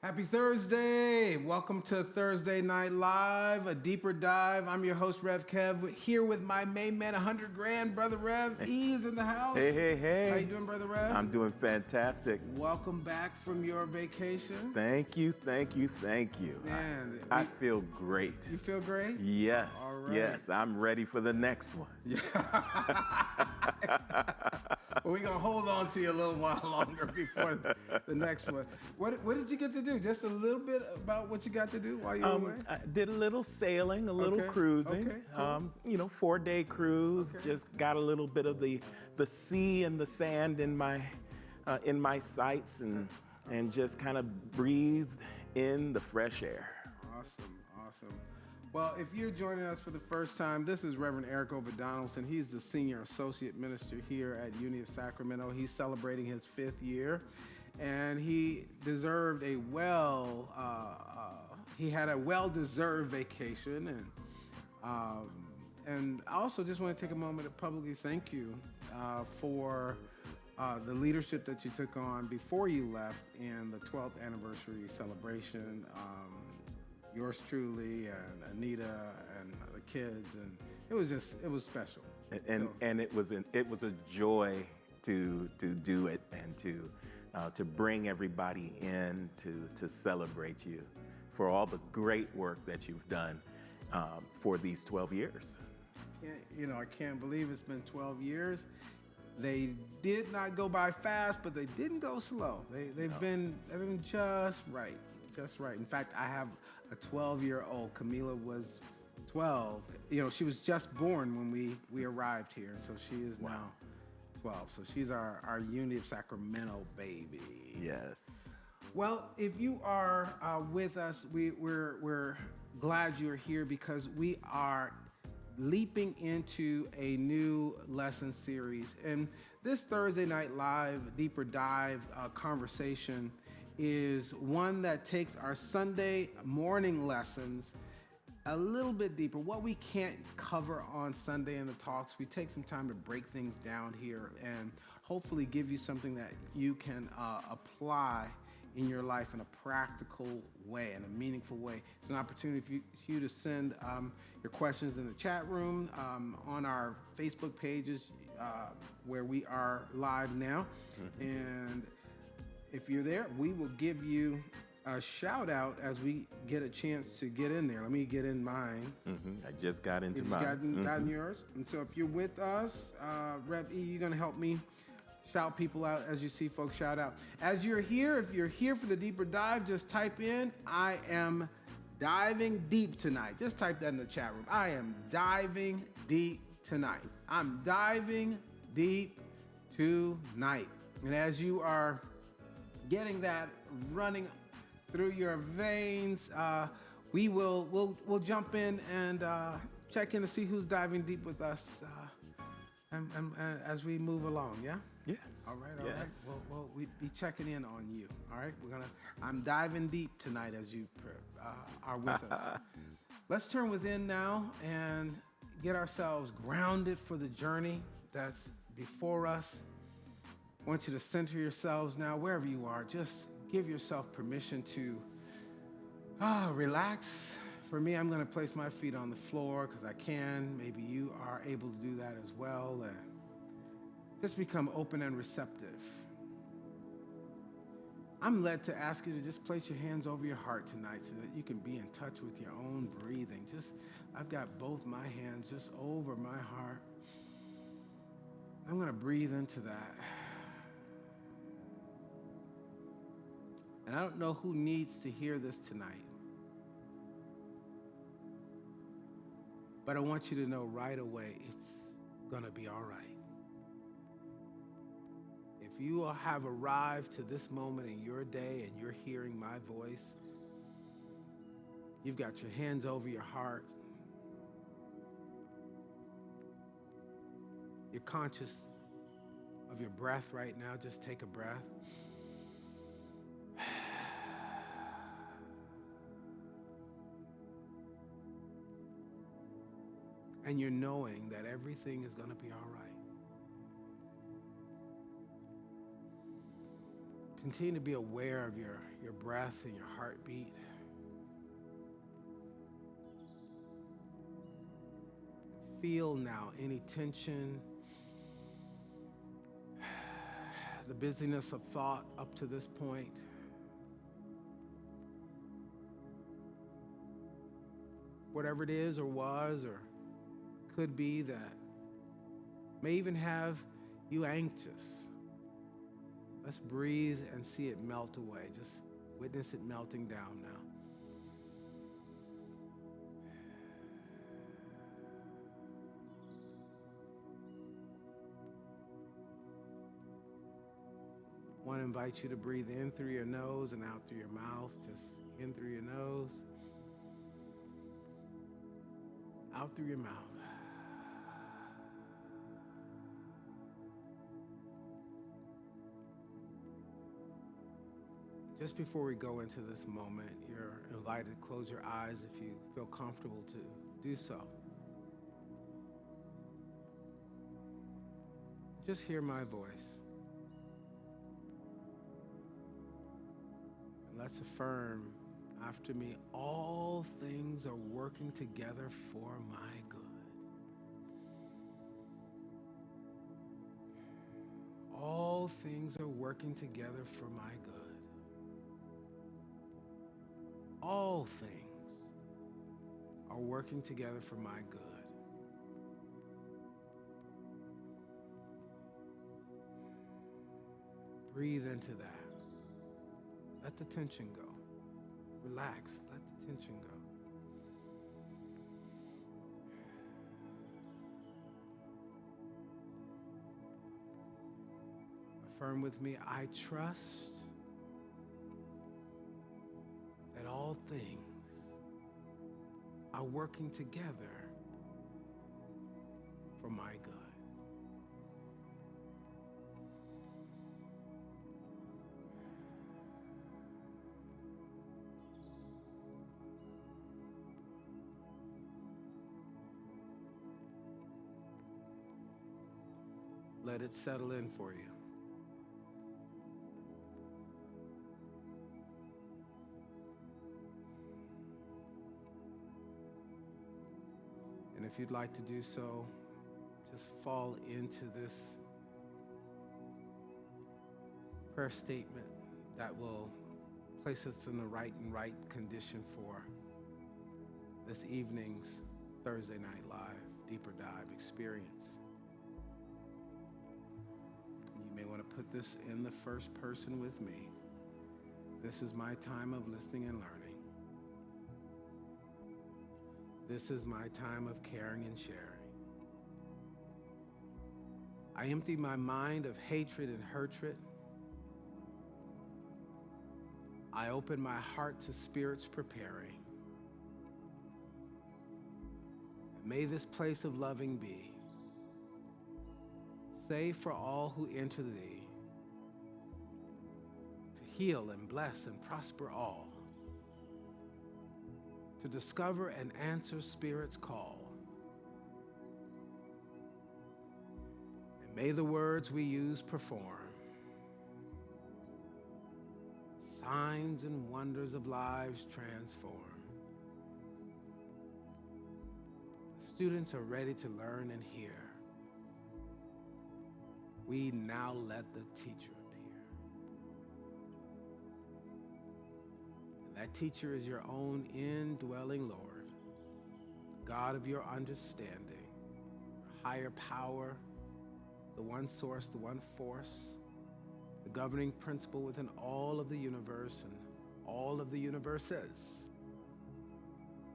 Happy Thursday! Welcome to Thursday Night Live, a deeper dive. I'm your host, Rev Kev, here with my main man, 100 grand, Brother Rev. E is in the house. Hey, hey, How you hey. doing, Brother Rev? I'm doing fantastic. Welcome back from your vacation. Thank you, thank you, thank you. Man, I feel great. You feel great? Yes, All right. yes, I'm ready for the next one. Well, we're going to hold on to you a little while longer before the next one. What did you get to do? Just a little bit about what you got to do while you were away? I did a little sailing, a little Okay, cruising. okay, cool. 4-day cruise. Okay. Just got a little bit of the sea and the sand in my sights, and just kind of breathed in the fresh air. Awesome. Well, if you're joining us for the first time, this is Reverend Eric Donaldson. He's the Senior Associate Minister here at Uni of Sacramento. He's celebrating his 5th year, and he deserved he had a well-deserved vacation, and I also just want to take a moment to publicly thank you for the leadership that you took on before you left in the 12th anniversary celebration. Yours truly and Anita and the kids, and it was special. And it was a joy to do it and to bring everybody in to celebrate you for all the great work that you've done for these 12 years. I can't believe it's been 12 years. They did not go by fast, but they didn't go slow. They've been just right. In fact, I have a 12-year-old. Camila was 12. She was just born when we arrived here, so she is now 12. So she's our Uni of Sacramento baby. Yes. Well, if you are with us, we're glad you're here because we are leaping into a new lesson series. And this Thursday Night Live Deeper Dive conversation is one that takes our Sunday morning lessons a little bit deeper. What we can't cover on Sunday in the talks, we take some time to break things down here and hopefully give you something that you can apply in your life in a practical way, in a meaningful way. It's an opportunity for you to send your questions in the chat room, on our Facebook pages where we are live now. And if you're there, we will give you a shout out as we get a chance to get in there. Let me get in mine. I just got into mine. You gotten yours? And so if you're with us, Rev E, you're going to help me shout people out as you see folks shout out. As you're here, if you're here for the deeper dive, just type in, I am diving deep tonight. Just type that in the chat room. I am diving deep tonight. I'm diving deep tonight. And as you are getting that running through your veins, we'll jump in and check in to see who's diving deep with us and as we move along. Yeah. Yes. All right. Yes. We'll be checking in on you. All right. I'm diving deep tonight as you are with us. Let's turn within now and get ourselves grounded for the journey that's before us. I want you to center yourselves now, wherever you are. Just give yourself permission to relax. For me, I'm going to place my feet on the floor because I can. Maybe you are able to do that as well. Just become open and receptive. I'm led to ask you to just place your hands over your heart tonight so that you can be in touch with your own breathing. I've got both my hands just over my heart. I'm going to breathe into that. And I don't know who needs to hear this tonight, but I want you to know right away it's going to be all right. If you have arrived to this moment in your day and you're hearing my voice, you've got your hands over your heart, you're conscious of your breath right now, just take a breath. And you're knowing that everything is going to be all right. Continue to be aware of your breath and your heartbeat. Feel now any tension, the busyness of thought up to this point. Whatever it is or was or could be that may even have you anxious. Let's breathe and see it melt away. Just witness it melting down now. I want to invite you to breathe in through your nose and out through your mouth. Just in through your nose, out through your mouth. Just before we go into this moment, you're invited to close your eyes if you feel comfortable to do so. Just hear my voice. And let's affirm after me, all things are working together for my good. All things are working together for my good. All things are working together for my good. Breathe into that. Let the tension go. Relax. Let the tension go. Affirm with me, I trust that all things are working together for my good. Let it settle in for you. And if you'd like to do so, just fall into this prayer statement that will place us in the right condition for this evening's Thursday Night Live Deeper Dive experience. You may want to put this in the first person with me. This is my time of listening and learning. This is my time of caring and sharing. I empty my mind of hatred and hatred. I open my heart to spirits preparing. May this place of loving be safe for all who enter thee, to heal and bless and prosper all, to discover and answer spirits' call. And may the words we use perform signs and wonders of lives transform. The students are ready to learn and hear. We now let the teacher appear. And that teacher is your own indwelling Lord, God of your understanding, higher power, the one source, the one force, the governing principle within all of the universe and all of the universes.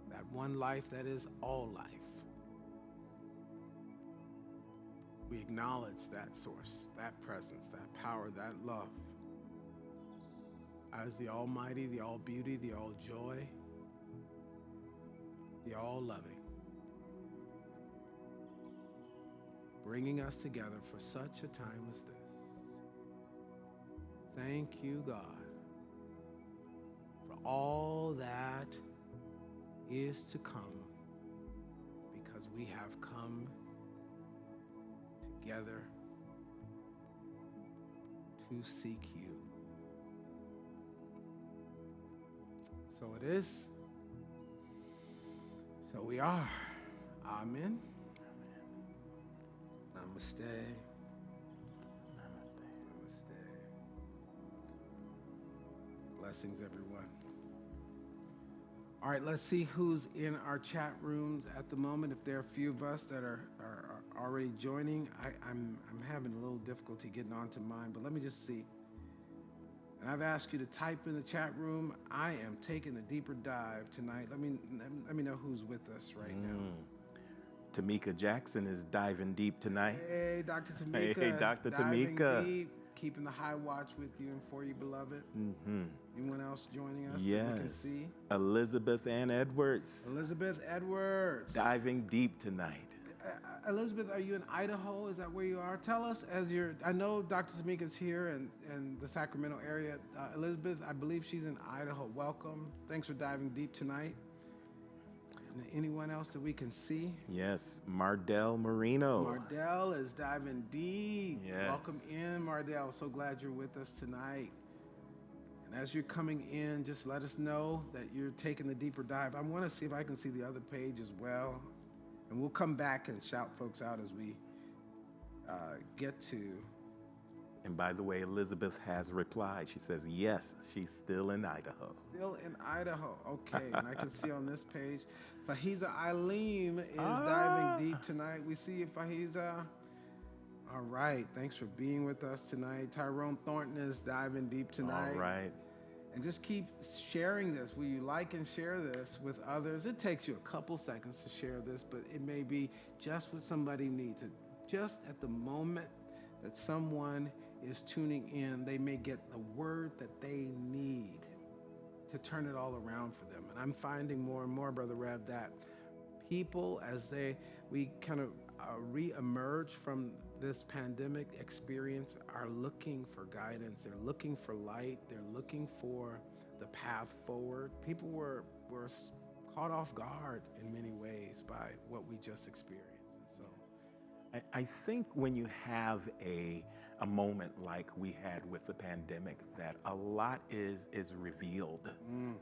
That one life that is all life. We acknowledge that source, that presence, that power, that love as the Almighty, the All Beauty, the All Joy, the All Loving, bringing us together for such a time as this. Thank you, God, for all that is to come, because we have come together to seek you. So it is. So we are. Amen. Namaste. Namaste. Namaste. Blessings, everyone. All right, let's see who's in our chat rooms at the moment. If there are a few of us that are already joining, I'm having a little difficulty getting onto mine, but let me just see. And I've asked you to type in the chat room. I am taking a deeper dive tonight. Let me know who's with us right now. Tamika Jackson is diving deep tonight. Hey, Dr. Tamika. Hey, Dr. Diving Tamika. deep, keeping the high watch with you and for you, beloved. Anyone else joining us that we can Yes. see? Elizabeth Ann Edwards. Elizabeth Edwards. Diving deep tonight. Elizabeth, are you in Idaho? Is that where you are? Tell us I know Dr. Tamika's here in the Sacramento area. Elizabeth, I believe she's in Idaho. Welcome. Thanks for diving deep tonight. And anyone else that we can see? Yes, Mardell Marino. Mardell is diving deep. Yes. Welcome in, Mardell. So glad you're with us tonight. And as you're coming in, just let us know that you're taking the deeper dive. I want to see if I can see the other page as well. And we'll come back and shout folks out as we get to. And by the way, Elizabeth has replied. She says, yes, she's still in Idaho. Still in Idaho. Okay. And I can see on this page, Fahiza Eileen is diving deep tonight. We see you, Fahiza. All right. Thanks for being with us tonight. Tyrone Thornton is diving deep tonight. All right. And just keep sharing this. Will you like and share this with others? It takes you a couple seconds to share this, but it may be just what somebody needs. Just at the moment that someone is tuning in, they may get the word that they need to turn it all around for them. And I'm finding more and more, Brother Rev, that people, we kind of re-emerge from this pandemic experience, are looking for guidance. They're looking for light. They're looking for the path forward. People were caught off guard in many ways by what we just experienced. And so I think when you have a moment like we had with the pandemic, that a lot is revealed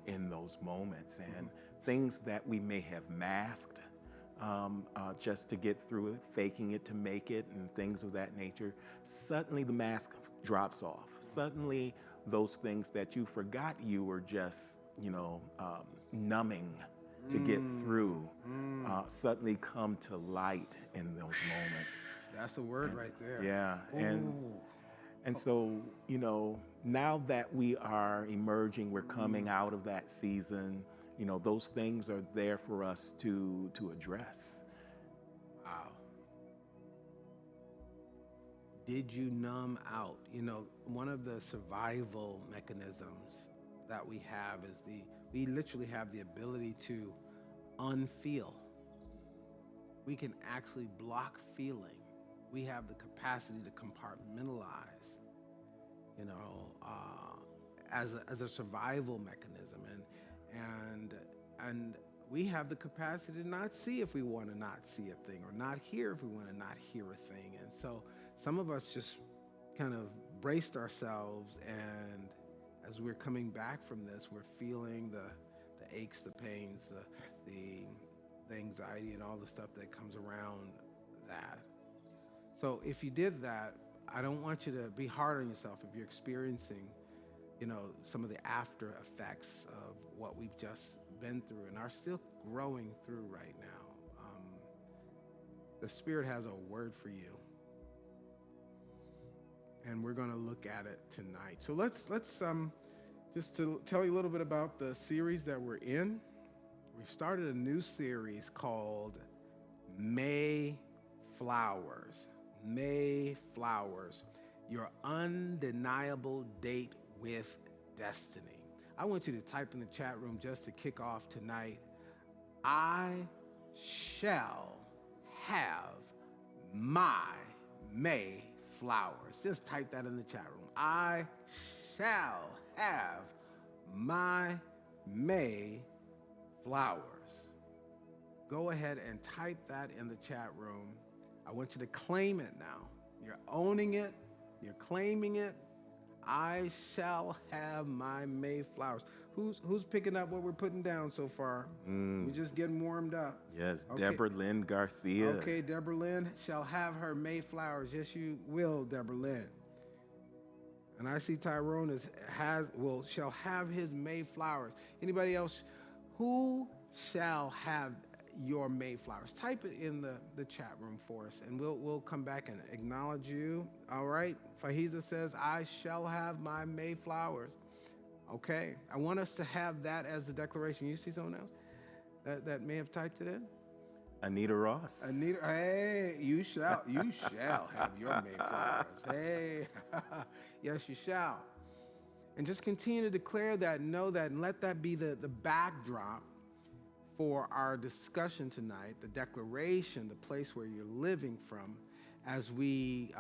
in those moments, and things that we may have masked just to get through it, faking it to make it, and things of that nature. Suddenly the mask drops off. Suddenly those things that you forgot you were just, numbing to get through, suddenly come to light in those moments. that's a word right there. Yeah, Ooh. and so, now that we are emerging, we're coming out of that season, those things are there for us to address. Wow. Did you numb out? One of the survival mechanisms that we have is we literally have the ability to unfeel. We can actually block feeling. We have the capacity to compartmentalize, as a survival mechanism. And we have the capacity to not see if we want to not see a thing, or not hear if we want to not hear a thing. And so some of us just kind of braced ourselves, and as we're coming back from this, we're feeling the aches, the pains, the anxiety, and all the stuff that comes around that. So if you did that, I don't want you to be hard on yourself if you're experiencing, some of the after effects of what we've just been through and are still growing through right now. The Spirit has a word for you, and we're going to look at it tonight. So let's just to tell you a little bit about the series that we're in. We've started a new series called May Flowers. May Flowers, your undeniable date with destiny. I want you to type in the chat room just to kick off tonight. I shall have my May flowers. Just type that in the chat room. I shall have my May flowers. Go ahead and type that in the chat room. I want you to claim it now. You're owning it. You're claiming it. I shall have my May flowers. Who's picking up what we're putting down so far? We're just getting warmed up. Yes, Okay. Deborah Lynn Garcia. Okay, Deborah Lynn shall have her Mayflowers. Yes, you will, Deborah Lynn. And I see Tyrone shall have his Mayflowers. Anybody else? Who shall have your Mayflowers? Type it in the chat room for us, and we'll come back and acknowledge you. All right. Fahiza says, I shall have my Mayflowers. Okay. I want us to have that as the declaration. You see someone else that may have typed it in? Anita Ross. Anita, hey, you shall have your Mayflowers. Hey, yes, you shall. And just continue to declare that, know that, and let that be the backdrop for our discussion tonight, the declaration, the place where you're living from, as we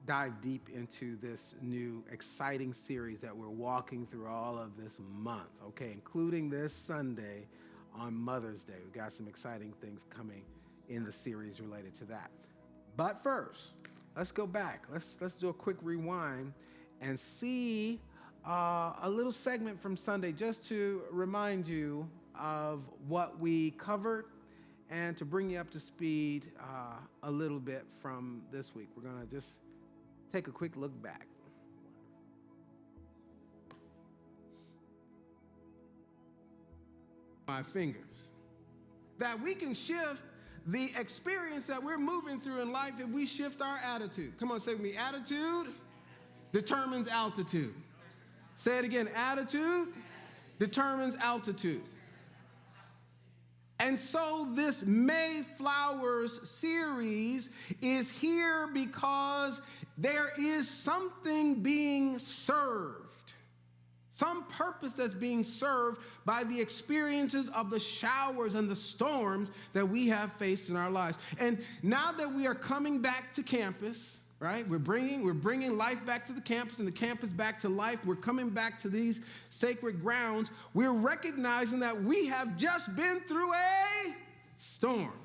dive deep into this new exciting series that we're walking through all of this month, okay, including this Sunday on Mother's Day. We've got some exciting things coming in the series related to that. But first, let's go back. Let's do a quick rewind and see a little segment from Sunday just to remind you of what we covered and to bring you up to speed a little bit from this week. We're going to just take a quick look back. My fingers. That we can shift the experience that we're moving through in life if we shift our attitude. Come on, say with me. Attitude determines altitude. Say it again. Attitude determines altitude. And so this Mayflowers series is here because there is something being served. Some purpose that's being served by the experiences of the showers and the storms that we have faced in our lives. And now that we are coming back to campus, right? We're bringing life back to the campus and the campus back to life. We're coming back to these sacred grounds. We're recognizing that we have just been through a storm.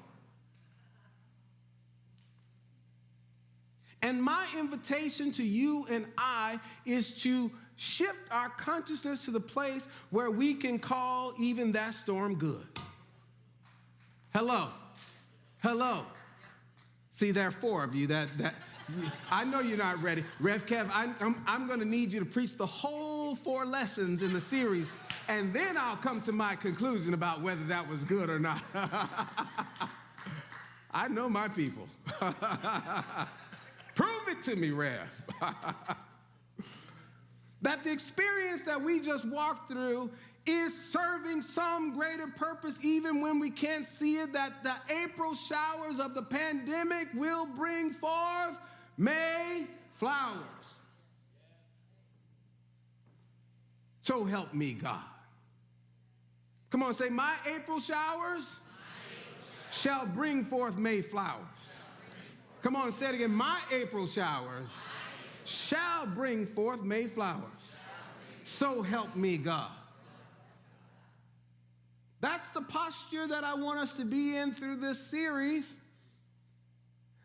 And my invitation to you and I is to shift our consciousness to the place where we can call even that storm good. Hello. Hello. See, there are four of you that I know you're not ready. Rev Kev, I'm going to need you to preach the whole 4 lessons in the series, and then I'll come to my conclusion about whether that was good or not. I know my people. Prove it to me, Rev. That the experience that we just walked through is serving some greater purpose even when we can't see it, that the April showers of the pandemic will bring forth May flowers. So help me, God. Come on, say, my April showers shall bring forth May flowers. Come on, say it again. My April showers shall bring forth May flowers. So help me, God. That's the posture that I want us to be in through this series,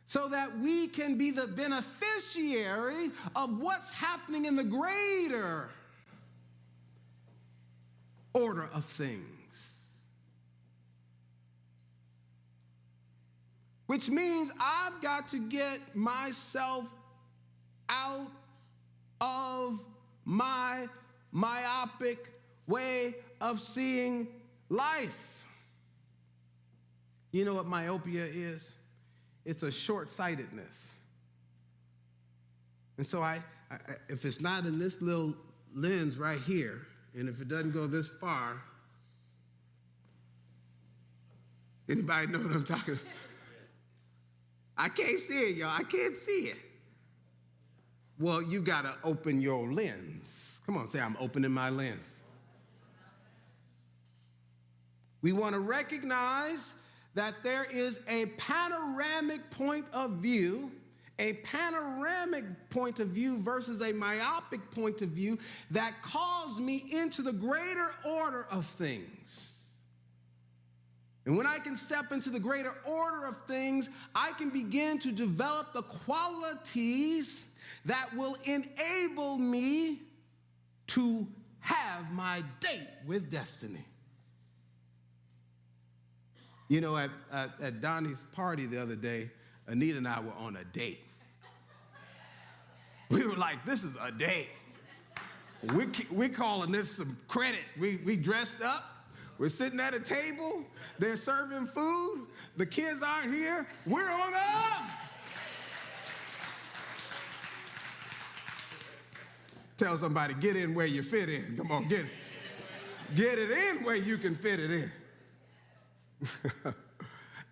so that we can be the beneficiary of what's happening in the greater order of things. Which means I've got to get myself out of my myopic way of seeing life. You know what myopia is? It's a short-sightedness. And so if it's not in this little lens right here, and if it doesn't go this far, anybody know what I'm talking about? I can't see it, y'all. I can't see it. Well, you got to open your lens. Come on, say, I'm opening my lens. We want to recognize that there is a panoramic point of view, versus a myopic point of view that calls me into the greater order of things. And when I can step into the greater order of things, I can begin to develop the qualities that will enable me to have my date with destiny. You know, at Donnie's party the other day, Anita and I were on a date. We were like, this is a date. We're calling this some credit. We dressed up. We're sitting at a table. They're serving food. The kids aren't here. We're on up. Tell somebody, get in where you fit in. Come on, get it in where you can fit it in.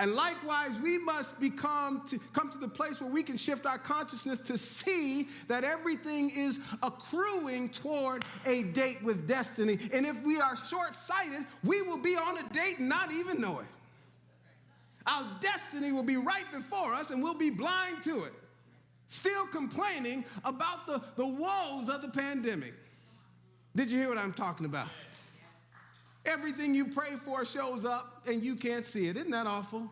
And likewise, we must come to the place where we can shift our consciousness to see that everything is accruing toward a date with destiny. And if we are short-sighted, we will be on a date and not even know it. Our destiny will be right before us and we'll be blind to it, still complaining about the woes of the pandemic. Did you hear what I'm talking about? Everything you pray for shows up and you can't see it. Isn't that awful?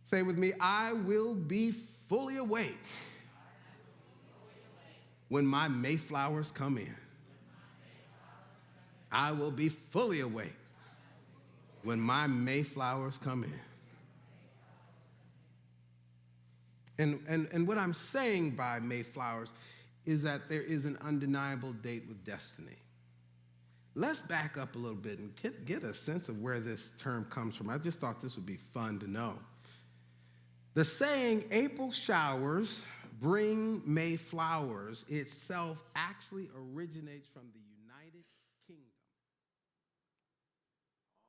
Say with me, I will be fully awake when my Mayflowers come in. I will be fully awake when my Mayflowers come in. And what I'm saying by Mayflowers is that there is an undeniable date with destiny. Let's back up a little bit and get a sense of where this term comes from. I just thought this would be fun to know. The saying, April showers bring May flowers, itself actually originates from the United Kingdom.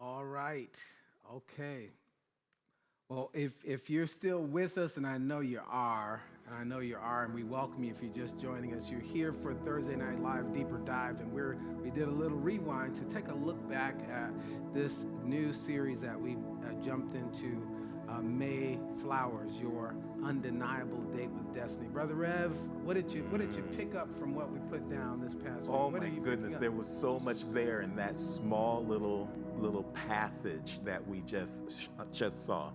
All right, okay. Well, if you're still with us, and I know you are, and we welcome you if you're just joining us. You're here for Thursday Night Live Deeper Dive, and we did a little rewind to take a look back at this new series that we jumped into, May Flowers, your undeniable date with destiny. Brother Rev, what did you pick up from what we put down this past week? Oh my goodness, there was so much there in that small little passage that we just saw.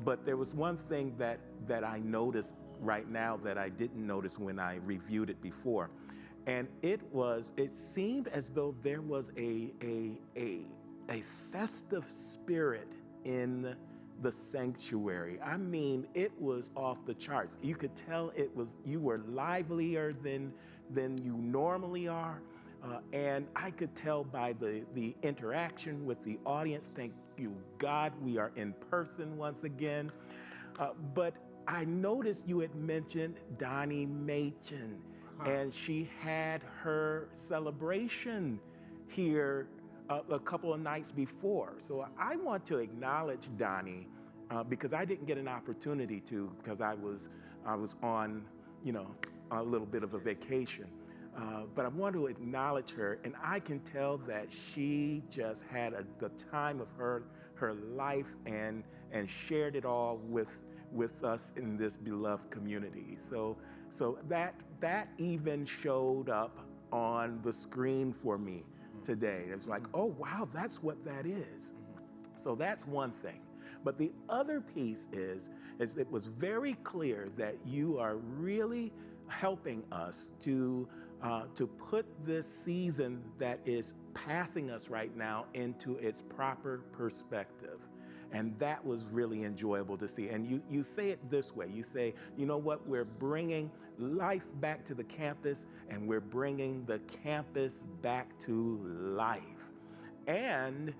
But there was one thing that I noticed right now that I didn't notice when I reviewed it before. And it seemed as though there was a festive spirit in the sanctuary. I mean, it was off the charts. You could tell you were livelier than you normally are. And I could tell by the interaction with the audience. Thank you, God, we are in person once again. But I noticed you had mentioned Donnie Machen, and she had her celebration here a couple of nights before. So I want to acknowledge Donnie because I didn't get an opportunity to, because I was on, a little bit of a vacation. But I want to acknowledge her, and I can tell that she just had the time of her life and shared it all with us in this beloved community. So that even showed up on the screen for me today. It's like, oh wow, that's what that is. So that's one thing. But the other piece is it was very clear that you are really helping us to put this season that is passing us right now into its proper perspective. And that was really enjoyable to see. And you say it this way. You say, you know what? We're bringing life back to the campus, and we're bringing the campus back to life. And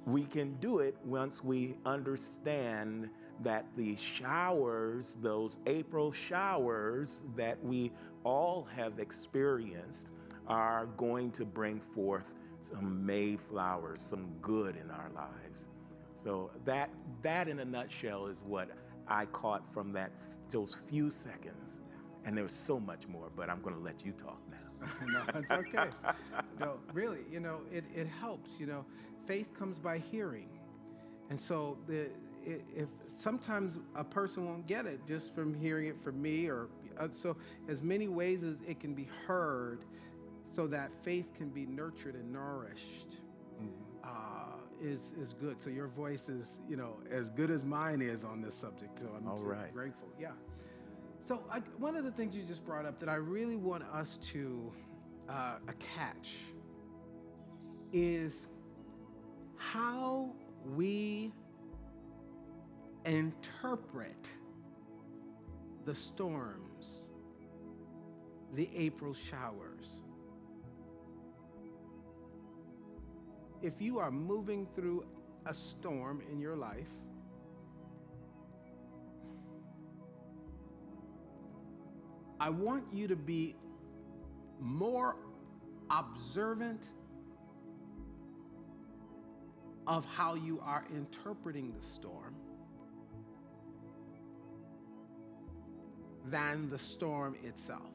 we can do it once we understand that the showers, those April showers that we all have experienced, are going to bring forth some May flowers, some good in our lives. So that in a nutshell is what I caught from those few seconds. And there's so much more, but I'm going to let you talk now. No, it's okay. No, really, it helps. Faith comes by hearing. And so if sometimes a person won't get it just from hearing it from me, or so as many ways as it can be heard, so that faith can be nurtured and nourished, is good. So your voice is, as good as mine is on this subject. So I'm grateful. Yeah. So one of the things you just brought up that I really want us to catch is how we interpret the storms, the April showers. If you are moving through a storm in your life, I want you to be more observant of how you are interpreting the storm than the storm itself.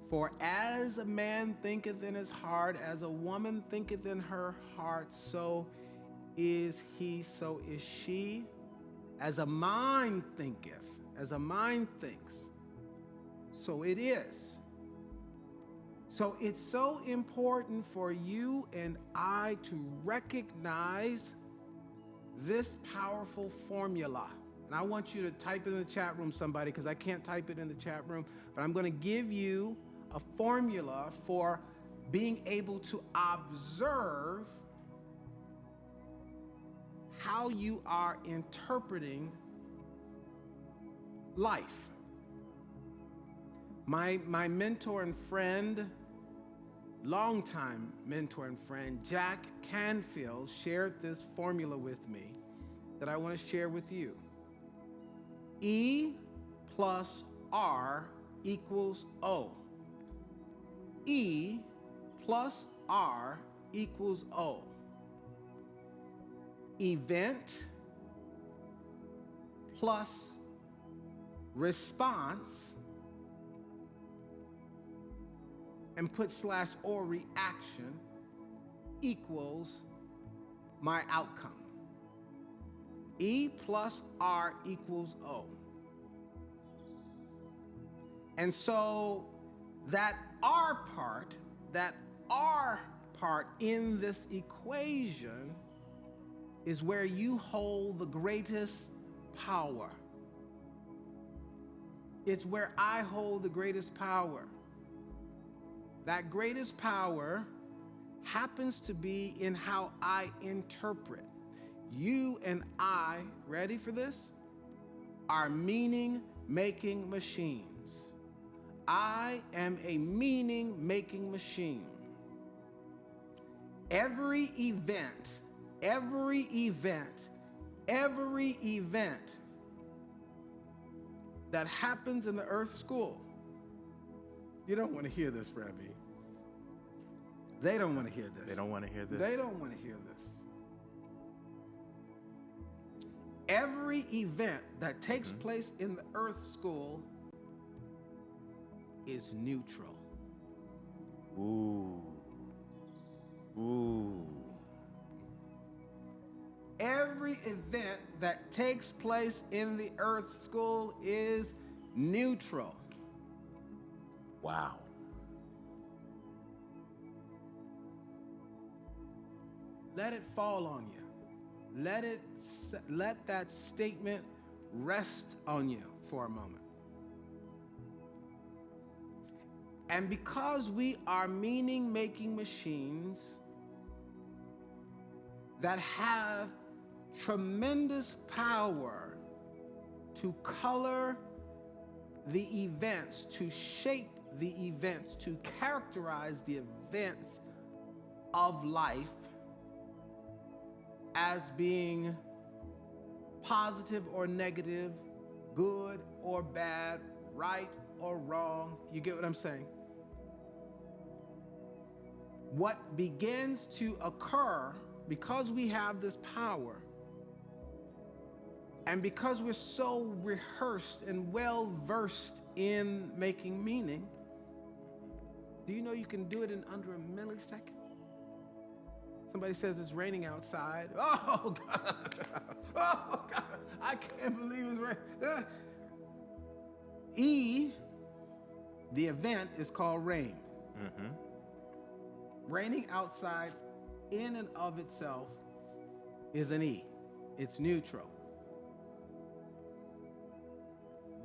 For as a man thinketh in his heart, as a woman thinketh in her heart, so is he, so is she. As a mind thinketh, as a mind thinks, so it is. So it's so important for you and I to recognize this powerful formula. And I want you to type it in the chat room, somebody, because I can't type it in the chat room, but I'm going to give you a formula for being able to observe how you are interpreting life. My mentor and friend, longtime mentor and friend, Jack Canfield, shared this formula with me that I want to share with you. E plus R equals O. E plus R equals O. Event plus response, and put slash or reaction equals my outcome. E plus R equals O. And so that R part in this equation is where you hold the greatest power. It's where I hold the greatest power. That greatest power happens to be in how I interpret. You and I, ready for this, are meaning-making machines. I am a meaning-making machine. Every event that happens in the Earth School, you don't want to hear this, Rabbi. They don't want to hear this. They don't want to hear this. They don't want to hear this. Every event that takes place in the Earth School is neutral. Ooh. Ooh. Every event that takes place in the Earth School is neutral. Wow. Let it fall on you. Let that statement rest on you for a moment. And because we are meaning-making machines that have tremendous power to color the events, to shape the events, to characterize the events of life as being positive or negative, good or bad, right or wrong. You get what I'm saying? What begins to occur because we have this power, and because we're so rehearsed and well versed in making meaning, do you know you can do it in under a millisecond? Somebody says it's raining outside. Oh God, oh God, I can't believe it's raining. E, the event is called rain. Mm-hmm. Raining outside in and of itself is an E. It's neutral.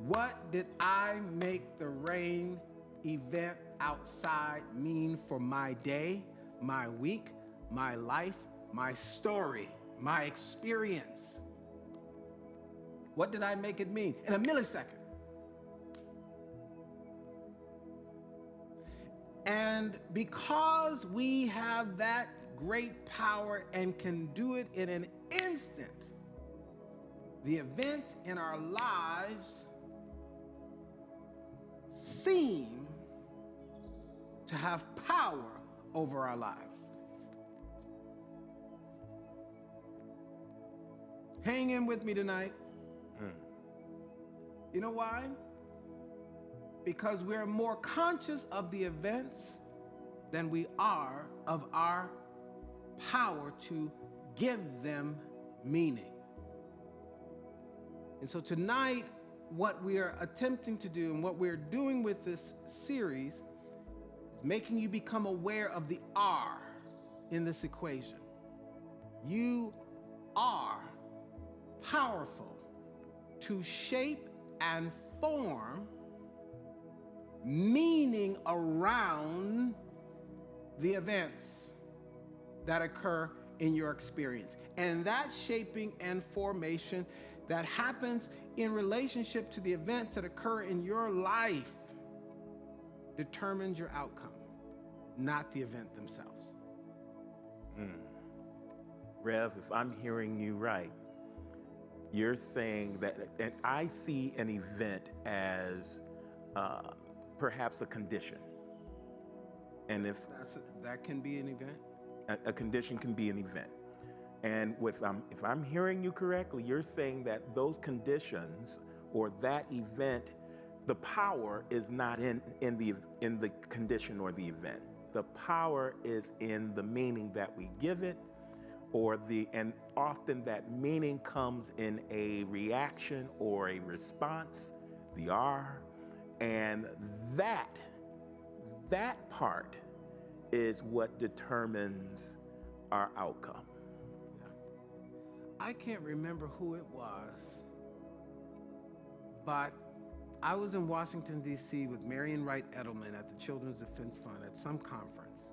What did I make the rain event outside mean for my day, my week, my life, my story, my experience? What did I make it mean in a millisecond? And because we have that great power and can do it in an instant, the events in our lives seem to have power over our lives. Hang in with me tonight. You know why? Because we're more conscious of the events than we are of our power to give them meaning. And so tonight, what we are attempting to do and what we're doing with this series is making you become aware of the R in this equation. You are powerful to shape and form meaning around the events that occur in your experience. And that shaping and formation that happens in relationship to the events that occur in your life determines your outcome, not the event themselves. Rev, if I'm hearing you right, you're saying that, and I see an event as perhaps a condition. And if that can be an event. A condition can be an event. And if I'm hearing you correctly, you're saying that those conditions or that event, the power is not in the condition or the event. The power is in the meaning that we give it, and often that meaning comes in a reaction or a response, the R, and that part is what determines our outcome. I can't remember who it was, but I was in Washington, D.C. with Marion Wright Edelman at the Children's Defense Fund at some conference.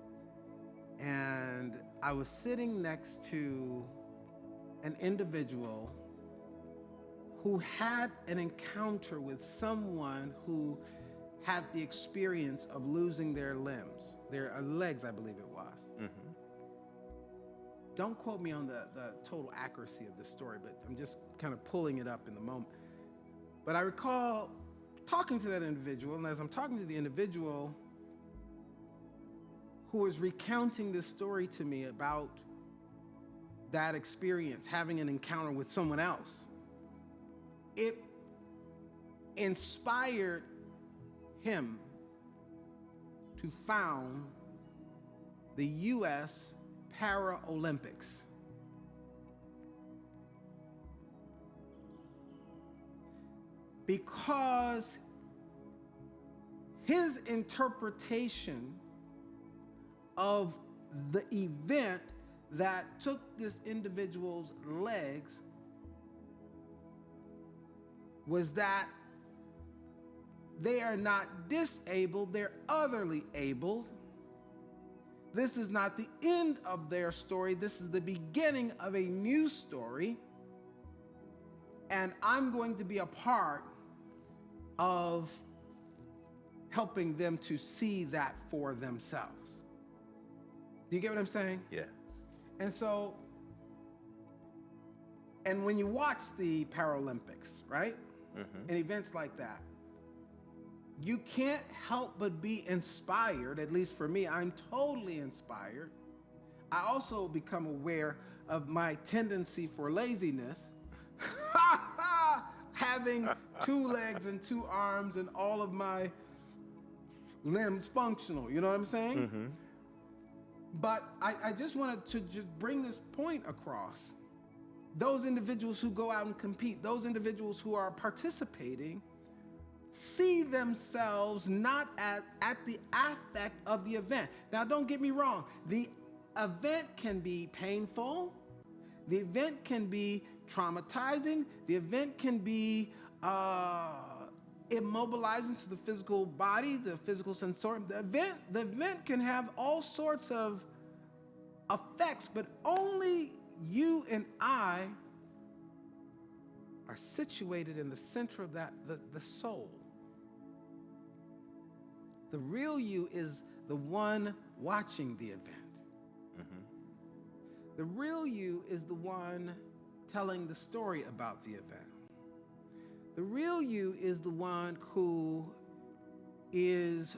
And I was sitting next to an individual who had an encounter with someone who had the experience of losing their limbs, their legs, I believe it was. Mm-hmm. Don't quote me on the total accuracy of the story, but I'm just kind of pulling it up in the moment. But I recall talking to that individual, and as I'm talking to the individual who was recounting this story to me about that experience, having an encounter with someone else, it inspired him to found the U.S. Paralympics. Because his interpretation of the event that took this individual's legs was that they are not disabled, they're otherly abled. This is not the end of their story. This is the beginning of a new story. And I'm going to be a part of helping them to see that for themselves. Do you get what I'm saying? Yes. And so, and when you watch the Paralympics, right? Mm-hmm. And events like that, you can't help but be inspired. At least for me, I'm totally inspired. I also become aware of my tendency for laziness. Having 2 legs and 2 arms and all of my limbs functional, you know what I'm saying? Mm-hmm. But I just wanted to just bring this point across. Those individuals who go out and compete, those individuals who are participating, see themselves not at the affect of the event. Now, don't get me wrong. The event can be painful. The event can be traumatizing. The event can be It mobilizes to the physical body, the physical sensorium. The event can have all sorts of effects, but only you and I are situated in the center of that, the soul. The real you is the one watching the event. The real you is the one telling the story about the event. The real you is the one who is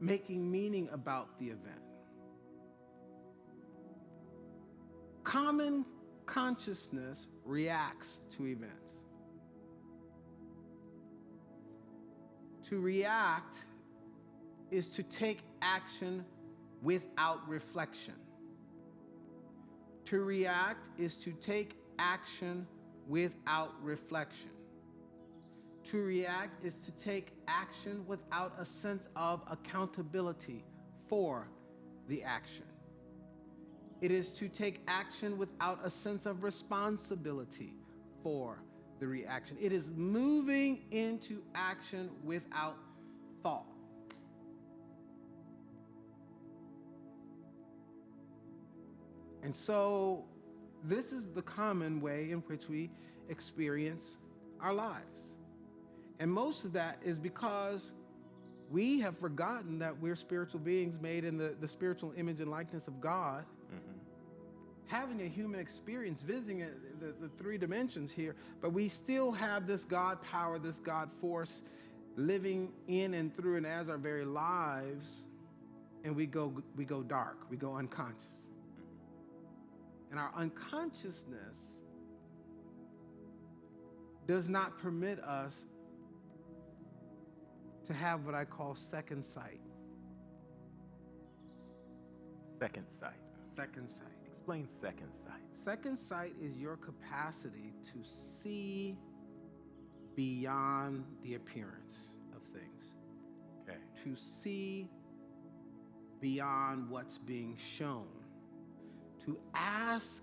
making meaning about the event. Common consciousness reacts to events. To react is to take action without reflection. To react is to take action without reflection. To react is to take action without a sense of accountability for the action. It is to take action without a sense of responsibility for the reaction. It is moving into action without thought. And so this is the common way in which we experience our lives. And most of that is because we have forgotten that we're spiritual beings made in the spiritual image and likeness of God, having a human experience, visiting the three dimensions here, but we still have this God power, this God force living in and through and as our very lives, and we go dark, we go unconscious. And our unconsciousness does not permit us to have what I call second sight. Second sight. Second sight. Explain second sight. Second sight is your capacity to see beyond the appearance of things. Okay. To see beyond what's being shown. To ask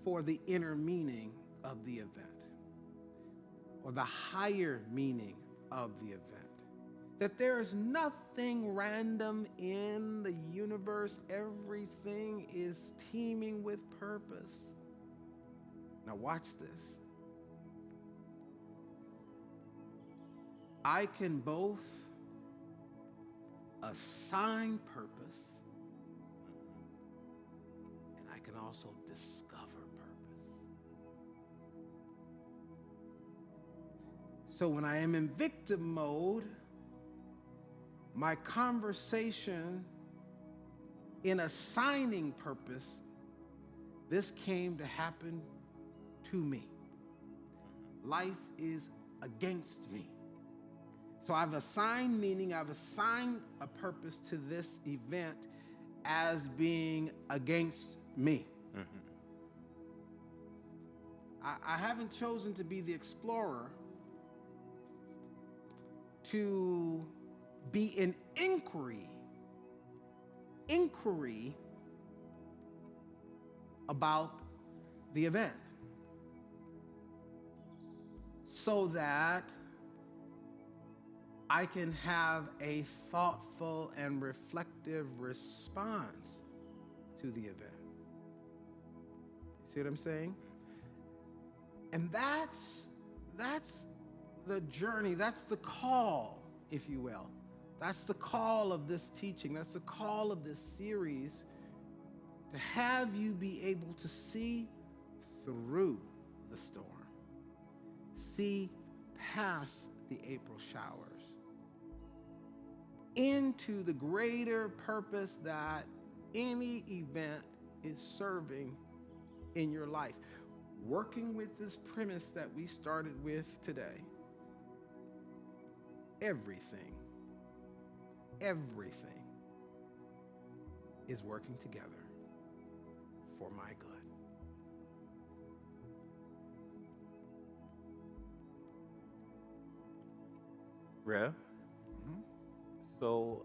for the inner meaning of the event, or the higher meaning of the event. That there is nothing random in the universe. Everything is teeming with purpose. Now watch this. I can both assign purpose and I can also discover purpose. So when I am in victim mode, my conversation in assigning purpose, this came to happen to me. Life is against me. So I've assigned meaning, I've assigned a purpose to this event as being against me. I haven't chosen to be the explorer, to be in inquiry about the event, so that I can have a thoughtful and reflective response to the event. You see what I'm saying? And that's the journey, that's the call, if you will. That's the call of this teaching. That's the call of this series, to have you be able to see through the storm, see past the April showers, into the greater purpose that any event is serving in your life. Working with this premise that we started with today, everything is working together for my good. Rev, so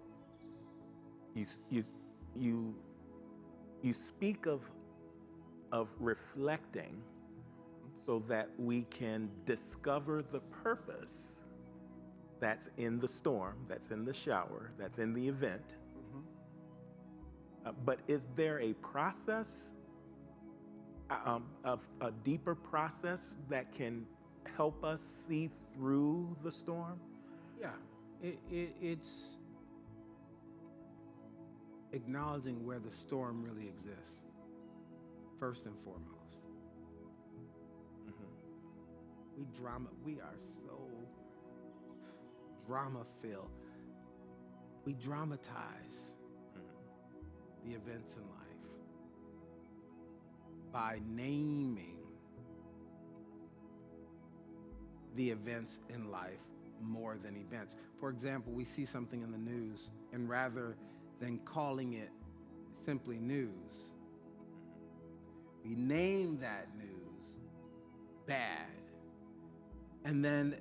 you speak of reflecting so that we can discover the purpose that's in the storm, that's in the shower, that's in the event. But is there a process, of a deeper process that can help us see through the storm? Yeah, it's acknowledging where the storm really exists, first and foremost. We are so drama-filled. We dramatize the events in life by naming the events in life more than events. For example, we see something in the news, and rather than calling it simply news, we name that news bad. And then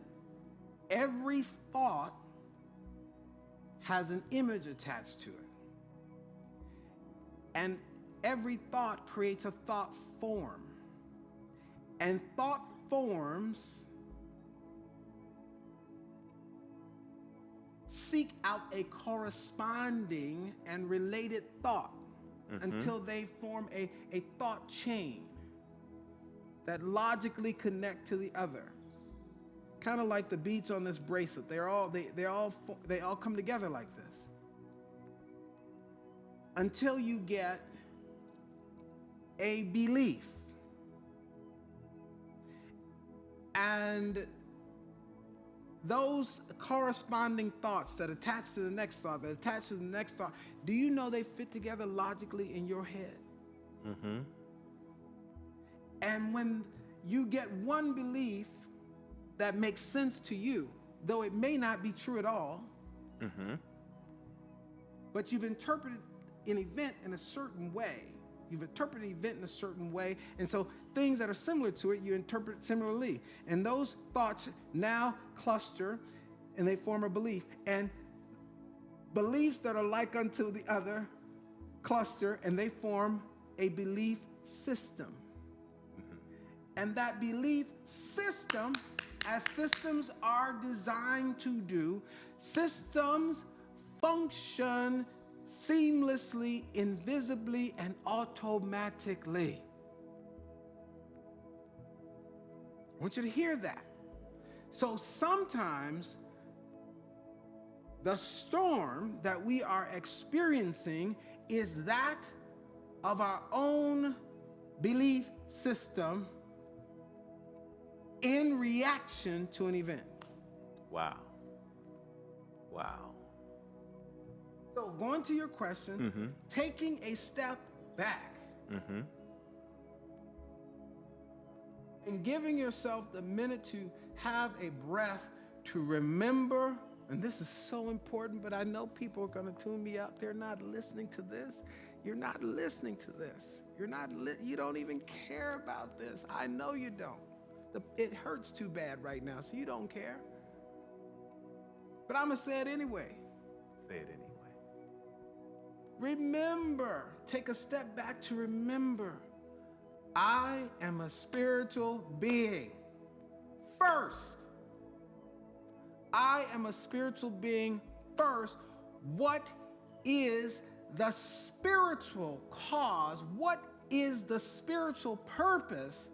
every thought has an image attached to it. And every thought creates a thought form. And thought forms seek out a corresponding and related thought until they form a thought chain that logically connect to the other. Kind of like the beads on this bracelet. They all come together like this. Until you get a belief. And those corresponding thoughts that attach to the next thought, that attach to the next thought, do you know they fit together logically in your head? And when you get one belief that makes sense to you, though it may not be true at all, but you've interpreted an event in a certain way. You've interpreted an event in a certain way, and so things that are similar to it, you interpret similarly. And those thoughts now cluster, and they form a belief. And beliefs that are like unto the other cluster, and they form a belief system. And that belief system, as systems are designed to do, systems function seamlessly, invisibly, and automatically. I want you to hear that. So sometimes the storm that we are experiencing is that of our own belief system in reaction to an event. Wow. Wow. So going to your question, taking a step back and giving yourself the minute to have a breath to remember, and this is so important, but I know people are going to tune me out. They're not listening to this. You're not listening to this. You don't even care about this. I know you don't. It hurts too bad right now, so you don't care. But I'm going to say it anyway. Say it anyway. Remember, take a step back to remember, I am a spiritual being. First, I am a spiritual being first. What is the spiritual cause? What is the spiritual purpose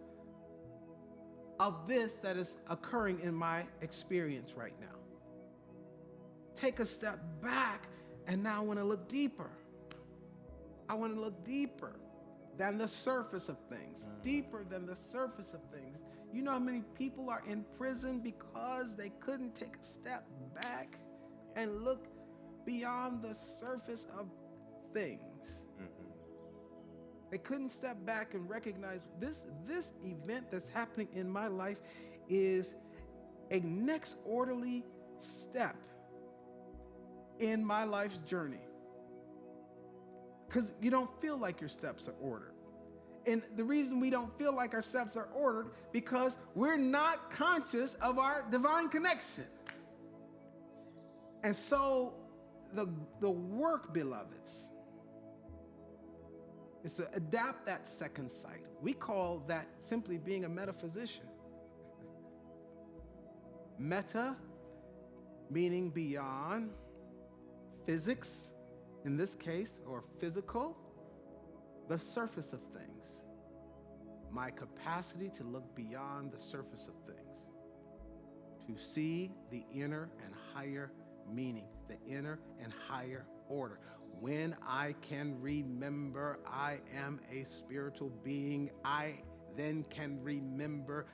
of this that is occurring in my experience right now? Take a step back, and now I want to look deeper. I want to look deeper than the surface of things, deeper than the surface of things. You know how many people are in prison because they couldn't take a step back and look beyond the surface of things. They couldn't step back and recognize this event that's happening in my life is a next orderly step in my life's journey. Because you don't feel like your steps are ordered. And the reason we don't feel like our steps are ordered because we're not conscious of our divine connection. And so the work, beloveds, is to adapt that second sight. We call that simply being a metaphysician. Meta, meaning beyond, physics, in this case, or physical, the surface of things. My capacity to look beyond the surface of things, to see the inner and higher meaning, the inner and higher order. When I can remember I am a spiritual being, I then can remember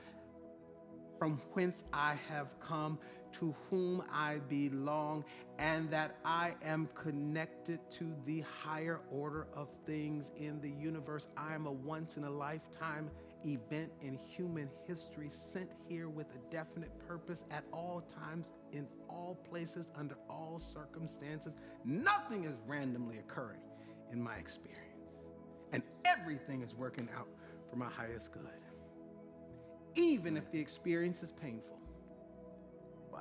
from whence I have come, to whom I belong, and that I am connected to the higher order of things in the universe. I am a once-in-a-lifetime event in human history, sent here with a definite purpose at all times, in all places, under all circumstances. Nothing is randomly occurring in my experience, and everything is working out for my highest good, even if the experience is painful. Wow.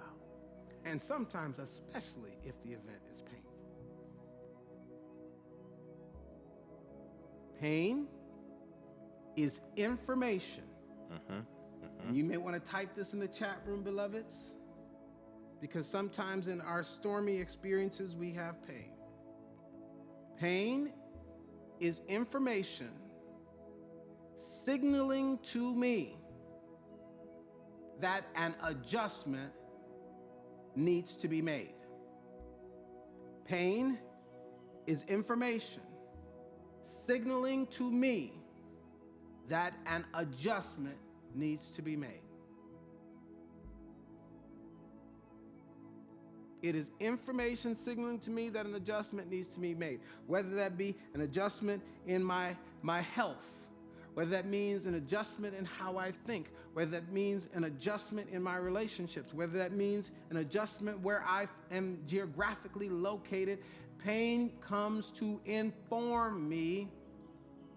And sometimes, especially if the event is painful. Pain is information. And you may want to type this in the chat room, beloveds, because sometimes in our stormy experiences, we have pain. Pain is information signaling to me that an adjustment needs to be made. Pain is information signaling to me that an adjustment needs to be made. It is information signaling to me that an adjustment needs to be made, whether that be an adjustment in my health, whether that means an adjustment in how I think, whether that means an adjustment in my relationships, whether that means an adjustment where I am geographically located. Pain comes to inform me,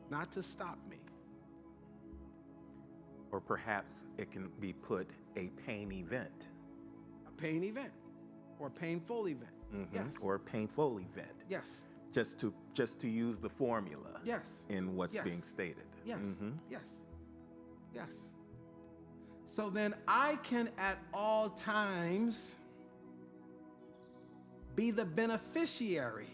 not to stop me. Or perhaps it can be put a pain event. A pain event, or a painful event. Yes. Or a painful event. Yes. Just to use the formula. Yes. In what's Yes. being stated. Yes. Yes. Yes. So then I can at all times be the beneficiary.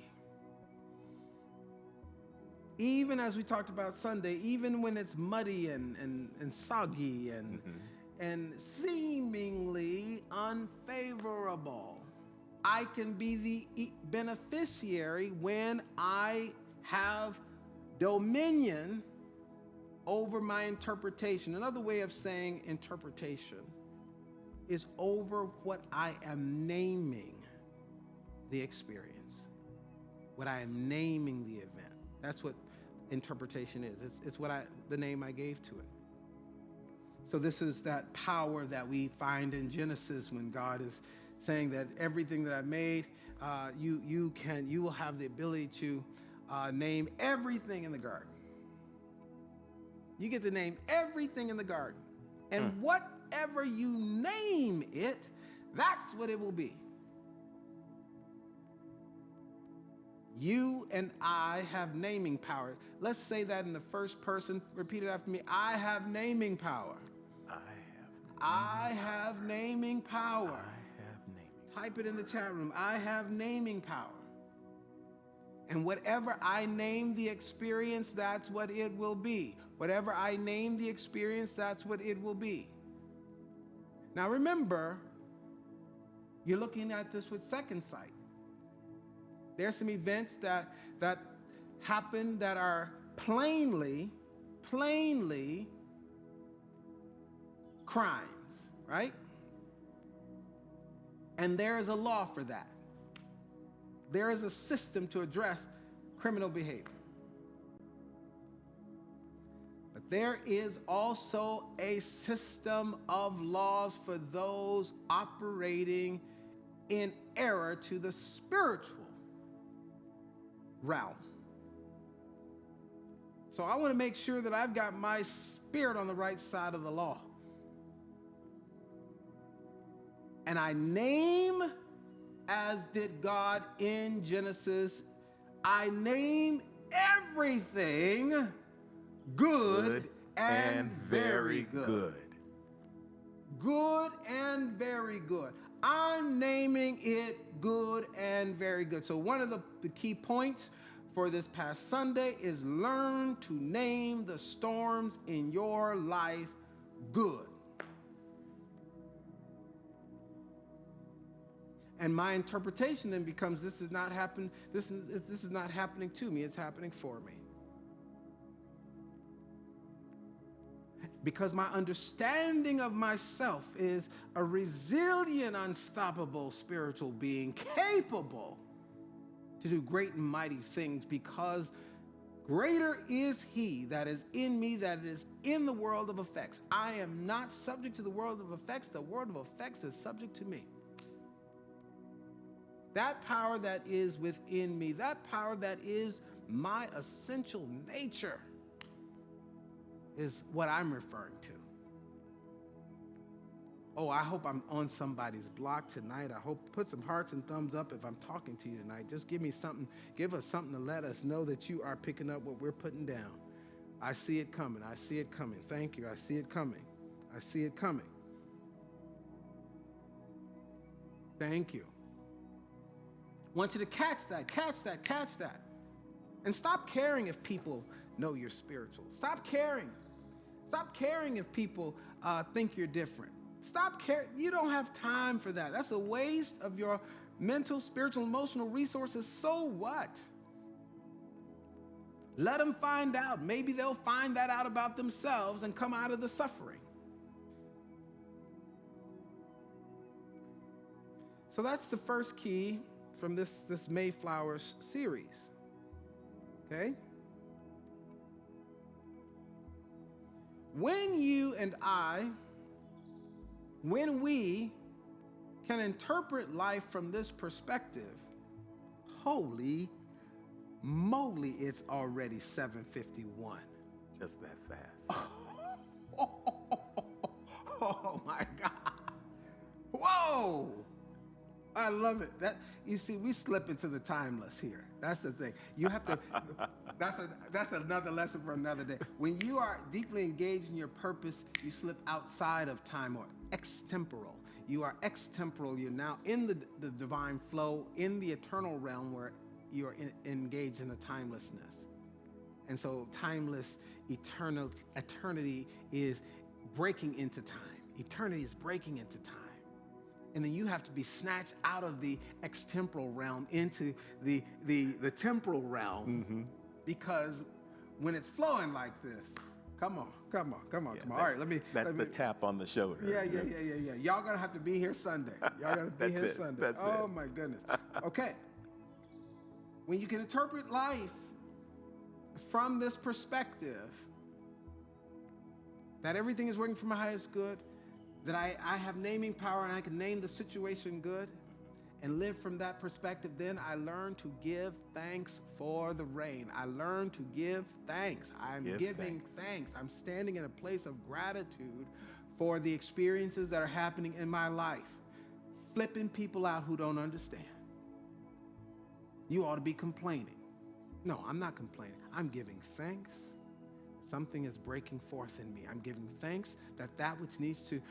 Even as we talked about Sunday, even when it's muddy and soggy and seemingly unfavorable, I can be the beneficiary when I have dominion over my interpretation. Another way of saying interpretation is over what I am naming the experience, what I am naming the event. That's what interpretation is. It's the name I gave to it. So this is that power that we find in Genesis when God is saying that everything that I made, you will have the ability to name everything in the garden. You get to name everything in the garden. And whatever you name it, that's what it will be. You and I have naming power. Let's say that in the first person. Repeat it after me. I have naming power. I have naming power. Type it in the chat room. I have naming power. And whatever I name the experience, that's what it will be. Whatever I name the experience, that's what it will be. Now remember, you're looking at this with second sight. There's some events that happen that are plainly crimes, right? And there is a law for that. There is a system to address criminal behavior. But there is also a system of laws for those operating in error to the spiritual realm. So I want to make sure that I've got my spirit on the right side of the law. And I name, as did God in Genesis, I name everything good and very good. Good and very good. I'm naming it good and very good. So one of the key points for this past Sunday is learn to name the storms in your life good. And my interpretation then becomes this is not happening to me, it's happening for me. Because my understanding of myself is a resilient, unstoppable spiritual being capable to do great and mighty things, because greater is he that is in me that is in the world of effects. I am not subject to the world of effects. The world of effects is subject to me. That power that is within me, that power that is my essential nature, is what I'm referring to. Oh, I hope I'm on somebody's block tonight. I hope, put some hearts and thumbs up if I'm talking to you tonight. Just give us something to let us know that you are picking up what we're putting down. I see it coming. I see it coming. Thank you. I see it coming. I see it coming. Thank you. Want you to catch that. And stop caring if people know you're spiritual. Stop caring. Stop caring if people think you're different. Stop caring. You don't have time for that. That's a waste of your mental, spiritual, emotional resources. So what? Let them find out. Maybe they'll find that out about themselves and come out of the suffering. So that's the first key from this Mayflowers series. Okay? When you and I, when we can interpret life from this perspective, holy moly, it's already 7:51. Just that fast. Oh my God. Whoa. I love it. That, you see, we slip into the timeless here. That's the thing. You have to, that's another lesson for another day. When you are deeply engaged in your purpose, you slip outside of time, or extemporal. You are extemporal. You're now in the divine flow, in the eternal realm where you are engaged in the timelessness. And so timeless, eternity is breaking into time. Eternity is breaking into time. And then you have to be snatched out of the extemporal realm into the temporal realm, because when it's flowing like this, come on. All right, That's the tap on the shoulder. Yeah. Y'all gonna have to be here Sunday. Y'all gotta be here Sunday. That's it. My goodness. Okay. When you can interpret life from this perspective, that everything is working for my highest good, that I have naming power and I can name the situation good and live from that perspective, then I learn to give thanks for the rain. I learn to give thanks. I'm giving thanks. I'm standing in a place of gratitude for the experiences that are happening in my life. Flipping people out who don't understand. You ought to be complaining. No, I'm not complaining. I'm giving thanks. Something is breaking forth in me. I'm giving thanks that which needs to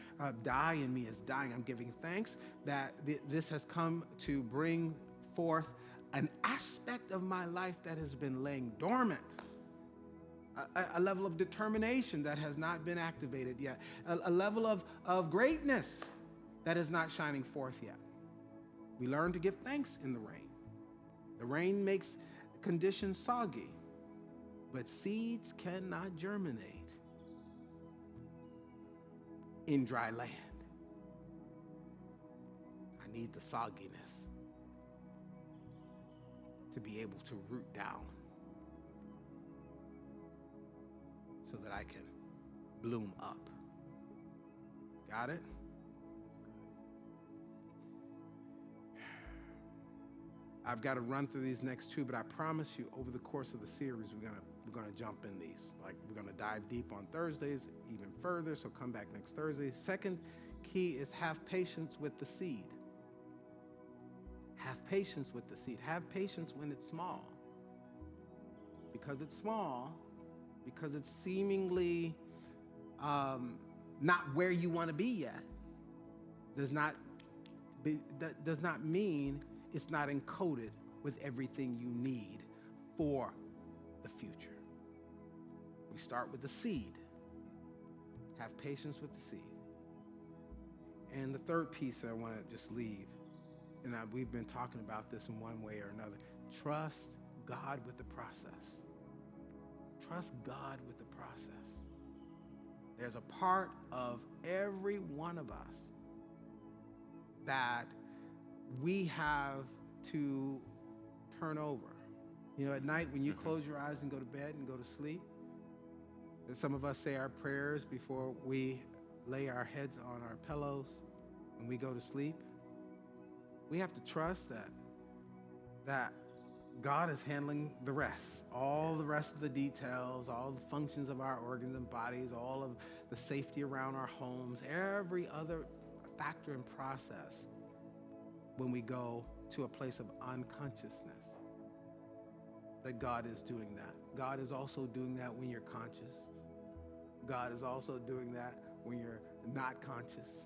die in me is dying. I'm giving thanks that this has come to bring forth an aspect of my life that has been laying dormant. A level of determination that has not been activated yet. A level of greatness that is not shining forth yet. We learn to give thanks in the rain. The rain makes conditions soggy, but seeds cannot germinate in dry land. I need the sogginess to be able to root down so that I can bloom up. Got it? I've got to run through these next two, but I promise you, over the course of the series, we're gonna jump in these. Like, we're gonna dive deep on Thursdays, even further. So come back next Thursday. Second key is have patience with the seed. Have patience with the seed. Have patience when it's small. because it's small, because it's seemingly not where you want to be yet, does not mean it's not encoded with everything you need for the future. We start with the seed. Have patience with the seed. And the third piece I want to just leave, and we've been talking about this in one way or another. Trust God with the process. Trust God with the process. There's a part of every one of us that we have to turn over. You know, at night when you close your eyes and go to bed and go to sleep, and some of us say our prayers before we lay our heads on our pillows and we go to sleep. We have to trust that God is handling the rest, all the rest of the details, all the functions of our organs and bodies, all of the safety around our homes, every other factor and process when we go to a place of unconsciousness. That God is doing that. God is also doing that when you're conscious. God is also doing that when you're not conscious.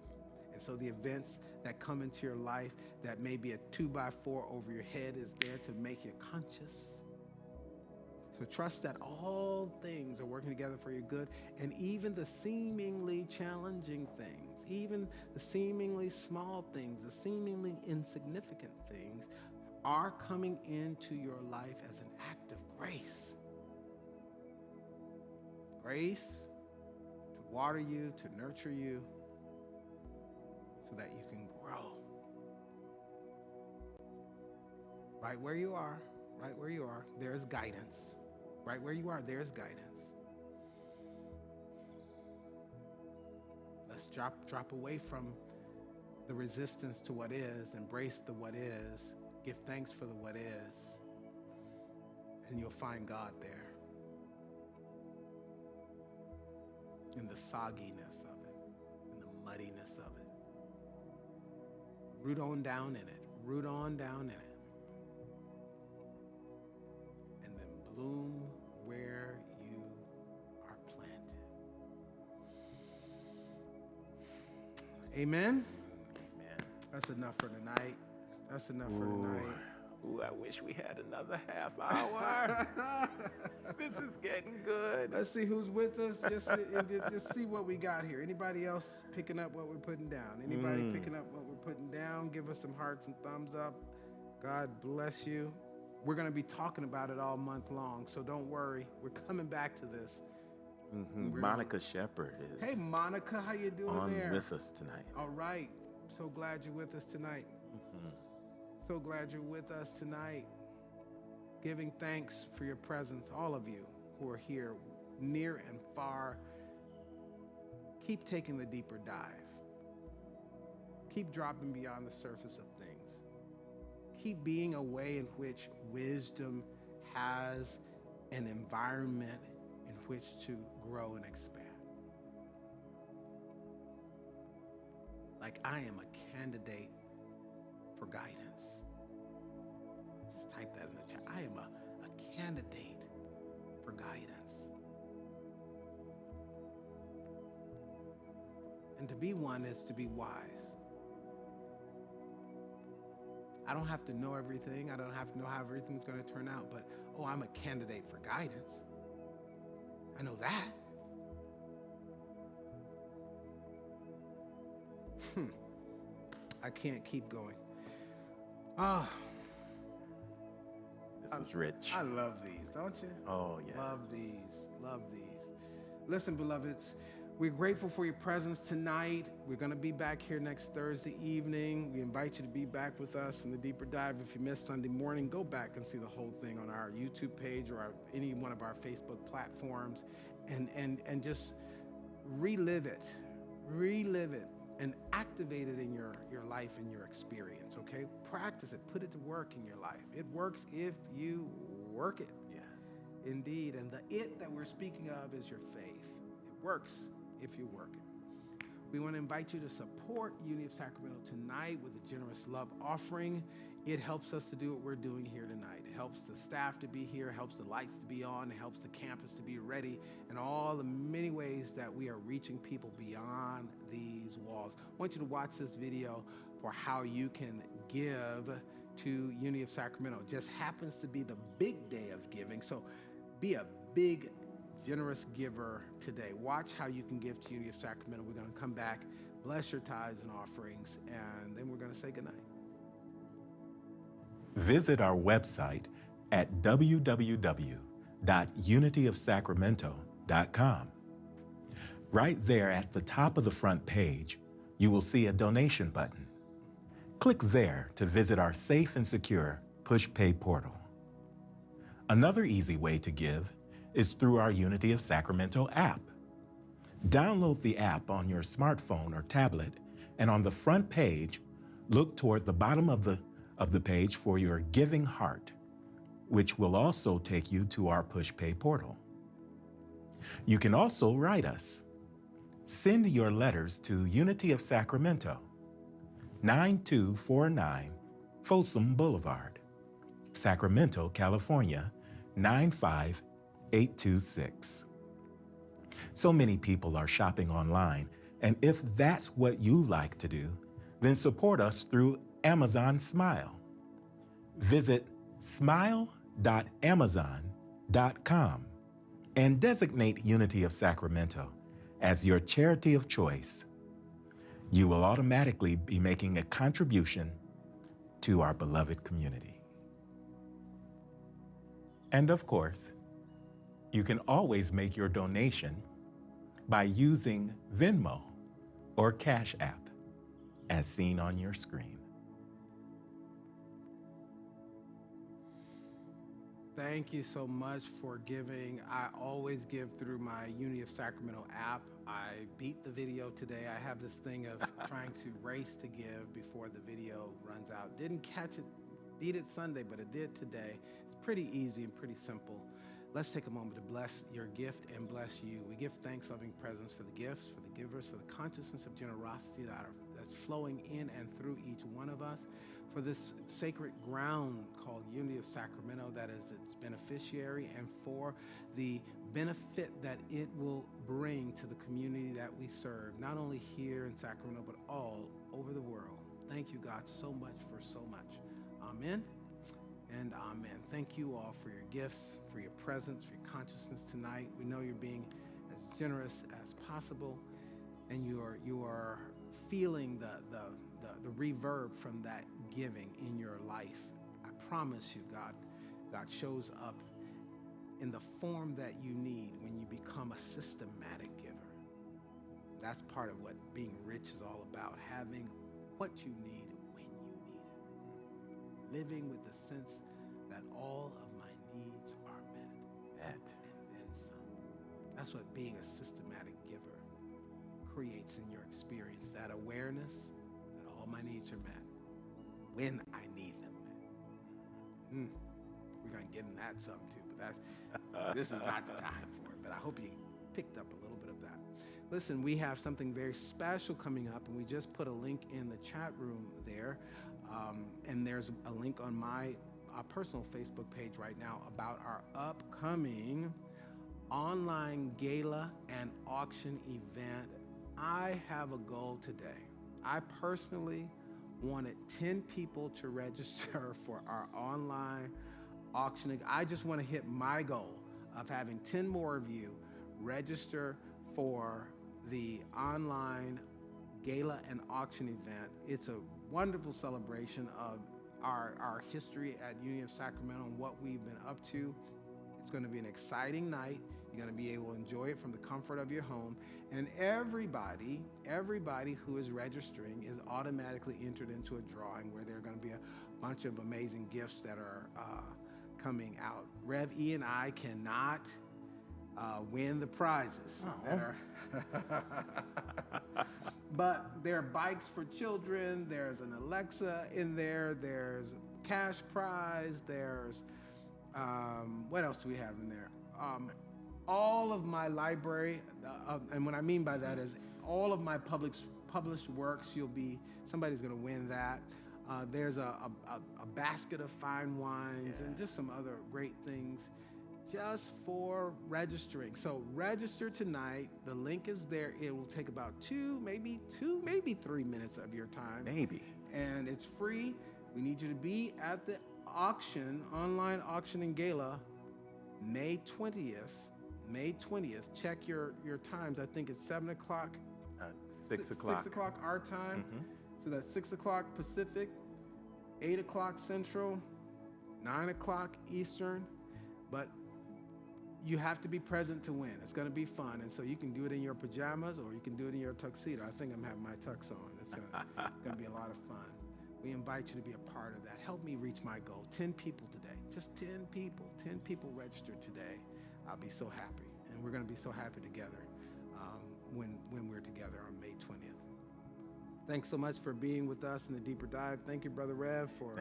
And so the events that come into your life that may be a 2x4 over your head is there to make you conscious. So trust that all things are working together for your good, and even the seemingly challenging things, even the seemingly small things, the seemingly insignificant things are coming into your life as an act of grace. Grace to water you, to nurture you, so that you can grow. Right where you are, there's guidance. Right where you are, there's guidance. Let's drop away from the resistance to what is, embrace the what is, give thanks for the what is, and you'll find God there. In the sogginess of it, in the muddiness of it. Root on down in it. Root on down in it. And then bloom where you are planted. Amen? Amen. That's enough for tonight. That's enough for tonight. Ooh, I wish we had another half hour. This is getting good. Let's see who's with us. Just see what we got here. Anybody else picking up what we're putting down? Anybody picking up what we're putting down? Give us some hearts and thumbs up. God bless you. We're going to be talking about it all month long, so don't worry. We're coming back to this. Monica Shepherd is Hey, Monica, how you doing on there? with us tonight. All right. So glad you're with us tonight. So glad you're with us tonight. Giving thanks for your presence, all of you who are here, near and far. Keep taking the deeper dive. Keep dropping beyond the surface of things. Keep being a way in which wisdom has an environment in which to grow and expand. Like I am a candidate for guidance. Just type that in the chat. I am a candidate for guidance. And to be one is to be wise. I don't have to know everything. I don't have to know how everything's going to turn out, but I'm a candidate for guidance. I know that. I can't keep going. This was rich. I love these, don't you? Oh, yeah. Love these. Listen, beloveds, we're grateful for your presence tonight. We're going to be back here next Thursday evening. We invite you to be back with us in the deeper dive. If you missed Sunday morning, go back and see the whole thing on our YouTube page or any one of our Facebook platforms and just relive it and activate it in your life and your experience, okay? Practice it. Put it to work in your life. It works if you work it. Yes. Indeed. And the it that we're speaking of is your faith. It works if you work it. We want to invite you to support Unity of Sacramento tonight with a generous love offering. It helps us to do what we're doing here tonight. It helps the staff to be here, helps the lights to be on, helps the campus to be ready, and all the many ways that we are reaching people beyond these walls. I want you to watch this video for how you can give to Unity of Sacramento. It just happens to be the big day of giving, so be a big, generous giver today. Watch how you can give to Unity of Sacramento. We're going to come back, bless your tithes and offerings, and then we're going to say goodnight. Visit our website at www.unityofsacramento.com. Right there at the top of the front page, you will see a donation button. Click there to visit our safe and secure push pay portal. Another easy way to give is through our Unity of Sacramento app. Download the app on your smartphone or tablet, and on the front page, look toward the bottom of the page for your giving heart, which will also take you to our push pay portal. You can also write us. Send your letters to Unity of Sacramento, 9249 Folsom Boulevard, Sacramento, California, 95826. So many people are shopping online, and if that's what you like to do, then support us through Amazon Smile. Visit smile.amazon.com and designate Unity of Sacramento as your charity of choice. You will automatically be making a contribution to our beloved community. And of course, you can always make your donation by using Venmo or Cash App, as seen on your screen. Thank you so much for giving. I always give through my Unity of Sacramento app. I beat the video today. I have this thing of trying to race to give before the video runs out. Didn't catch it, beat it Sunday, but it did today. It's pretty easy and pretty simple. Let's take a moment to bless your gift and bless you. We give thanks, loving presence for the gifts, for the givers, for the consciousness of generosity that's flowing in and through each one of us, for this sacred ground called Unity of Sacramento that is its beneficiary, and for the benefit that it will bring to the community that we serve, not only here in Sacramento, but all over the world. Thank you, God, so much for so much. Amen and amen. Thank you all for your gifts, for your presence, for your consciousness tonight. We know you're being as generous as possible, and you are feeling the reverb from that giving in your life. I promise you, God shows up in the form that you need when you become a systematic giver. That's part of what being rich is all about, having what you need when you need it. Living with the sense that all of my needs are met. And then some. That's what being a systematic giver creates in your experience, that awareness that all my needs are met when I need them met. We're going to get in that some too, but this is not the time for it. But I hope you picked up a little bit of that. Listen, we have something very special coming up, and we just put a link in the chat room there. And there's a link on my personal Facebook page right now about our upcoming online gala and auction event. I have a goal today. I personally wanted 10 people to register for our online auction. I just want to hit my goal of having 10 more of you register for the online gala and auction event. It's a wonderful celebration of our history at Unity of Sacramento and what we've been up to. It's going to be an exciting night. You're going to be able to enjoy it from the comfort of your home. And everybody who is registering is automatically entered into a drawing where there are going to be a bunch of amazing gifts that are coming out. Rev E and I cannot win the prizes. But there are bikes for children, there's an Alexa in there, there's cash prize, there's, what else do we have in there? All of my library, and what I mean by that is all of my published works, somebody's gonna win that. There's a basket of fine wines and just some other great things just for registering. So register tonight. The link is there. It will take about maybe 3 minutes of your time. Maybe. And it's free. We need you to be at the auction, online auction and gala, May 20th. May 20th. Check your times. I think it's 7 o'clock. 6 o'clock. 6 o'clock our time. Mm-hmm. So that's 6 o'clock Pacific, 8 o'clock Central, 9 o'clock Eastern. But you have to be present to win. It's going to be fun. And so you can do it in your pajamas or you can do it in your tuxedo. I think I'm having my tux on. It's going to be a lot of fun. We invite you to be a part of that. Help me reach my goal. 10 people today. Just 10 people. 10 people registered today. I'll be so happy. And we're going to be so happy together when we're together on May 20th. Thanks so much for being with us in the Deeper Dive. Thank you, Brother Rev, for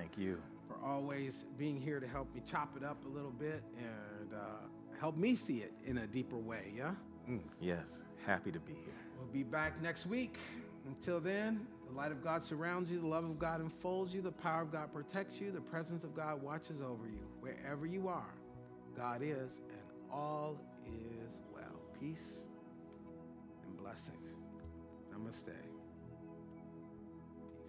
always being here to help me chop it up a little bit and help me see it in a deeper way, yeah? Yes, happy to be here. We'll be back next week. Until then, the light of God surrounds you, the love of God enfolds you, the power of God protects you, the presence of God watches over you. Wherever you are, God is, and all is well. Peace and blessings. Namaste.